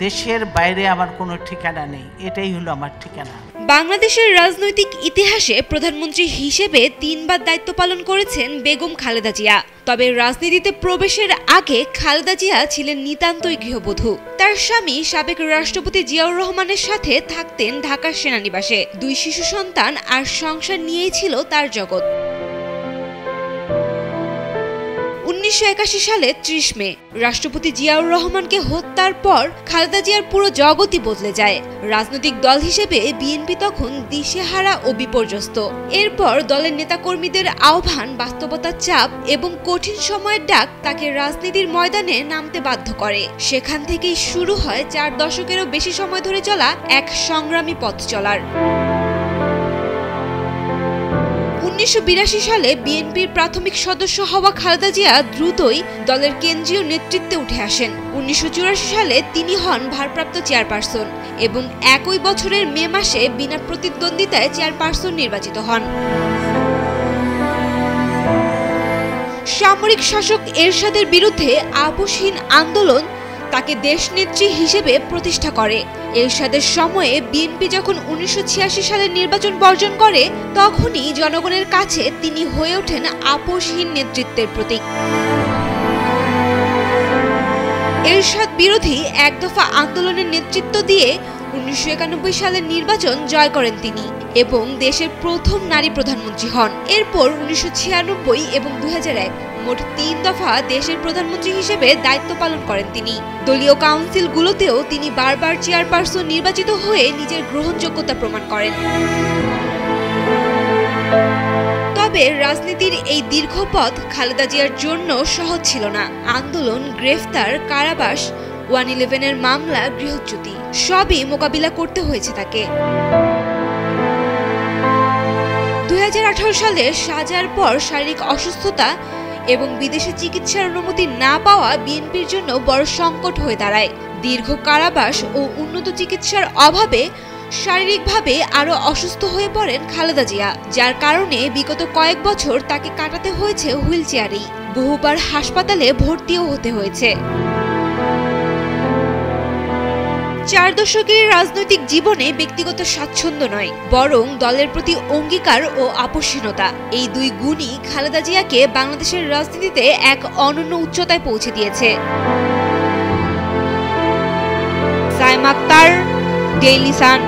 দেশের বাইরে আমার কোনো ঠিকানা নেই, এটাই হলো আমার ঠিকানা। বাংলাদেশের রাজনৈতিক ইতিহাসে প্রধানমন্ত্রী হিসেবে 3 বার দায়িত্ব পালন করেছেন বেগম খালেদা জিয়া। তবে রাজনীতিতে প্রবেশের আগে খালেদা জিয়া ছিলেন নিতান্তই গৃহবধূ। তার স্বামী সাবেক রাষ্ট্রপতি জিয়াউর রহমানের সাথে থাকতেন ঢাকার সেনানিবাসে। 2 শিশু সন্তান আর সংসার নিয়েই ছিল তার জগৎ। 1981 সালে 30 মে রাষ্ট্রপতি জিয়াউর রহমানকে হত্যার পর খালেদা জিয়ার পুরো জগৎই বদলে যায়। রাজনৈতিক দল হিসেবে বিএনপি তখন দিশেহারা ও বিপর্যস্ত। এরপর দলের নেতাকর্মীদের আহ্বান, বাস্তবতার চাপ এবং কঠিন সময়ের ডাক তাকে রাজনীতির ময়দানে নামতে বাধ্য করে। সেখান থেকেই শুরু হয় 4 দশকেরও বেশি সময় ধরে চলা এক সংগ্রামী পথ চলার। 1982 সালে বিএনপির প্রাথমিক সদস্য হওয়া খালেদা জিয়া দ্রুতই দলের কেন্দ্রীয় নেতৃত্বে উঠে আসেন। 1984 সালে তিনি হন ভারপ্রাপ্ত চেয়ারপারসন এবং একই বছরের মে মাসে বিনা প্রতিদ্বন্দ্বিতায় চেয়ারপারসন নির্বাচিত হন। সামরিক শাসক এরশাদের বিরুদ্ধে আপোষহীন আন্দোলন তাকে দেশনেত্রী হিসেবে প্রতিষ্ঠা করে। এরশাদের সময়ে বিএনপি যখন 1986 সালে নির্বাচন বর্জন করে, তখনই জনগণের কাছে তিনি হয়ে ওঠেন আপোষহীন নেতৃত্বের প্রতীক। এরশাদ বিরোধী একদফা আন্দোলনের নেতৃত্ব দিয়ে 1991 সালের নির্বাচন জয় করেন তিনি এবং দেশের প্রথম নারী প্রধানমন্ত্রী হন। এরপর 1996 এবং 2001 মোট 3 দফা দেশের প্রধানমন্ত্রী হিসেবে দায়িত্ব পালন করেন তিনি। দলীয় কাউন্সিলগুলোতেও তিনি বারবার চেয়ারপারসন নির্বাচিত হয়ে নিজের গ্রহণযোগ্যতা প্রমাণ করেন। তবে রাজনীতির এই দীর্ঘ পথ খালেদা জিয়ার জন্য সহজ ছিল না। আন্দোলন, গ্রেফতার, কারাবাস, 111-এর মামলা, গৃহচ্যুতি সবই মোকাবিলা করতে হয়েছে তাকে। 2018 সালে সাজার পর শারীরিক অসুস্থতা এবং বিদেশে চিকিৎসার অনুমতি না পাওয়া বিএনপির জন্য বড় সংকট হয়ে দাঁড়ায়। দীর্ঘ কারাবাস ও উন্নত চিকিৎসার অভাবে শারীরিকভাবে আরো অসুস্থ হয়ে পড়েন খালেদা জিয়া, যার কারণে বিগত কয়েক বছর তাকে কাটাতে হয়েছে হুইল চেয়ারেই। বহুবার হাসপাতালে ভর্তিও হতে হয়েছে। 4 দশকের রাজনৈতিক জীবনে ব্যক্তিগত স্বাচ্ছন্দ্য নয়, বরং দলের প্রতি অঙ্গীকার ও আপোষহীনতা, এই 2 গুণই খালেদা জিয়াকে বাংলাদেশের রাজনীতিতে এক অনন্য উচ্চতায় পৌঁছে দিয়েছে। Saima Akter, Daily Sun.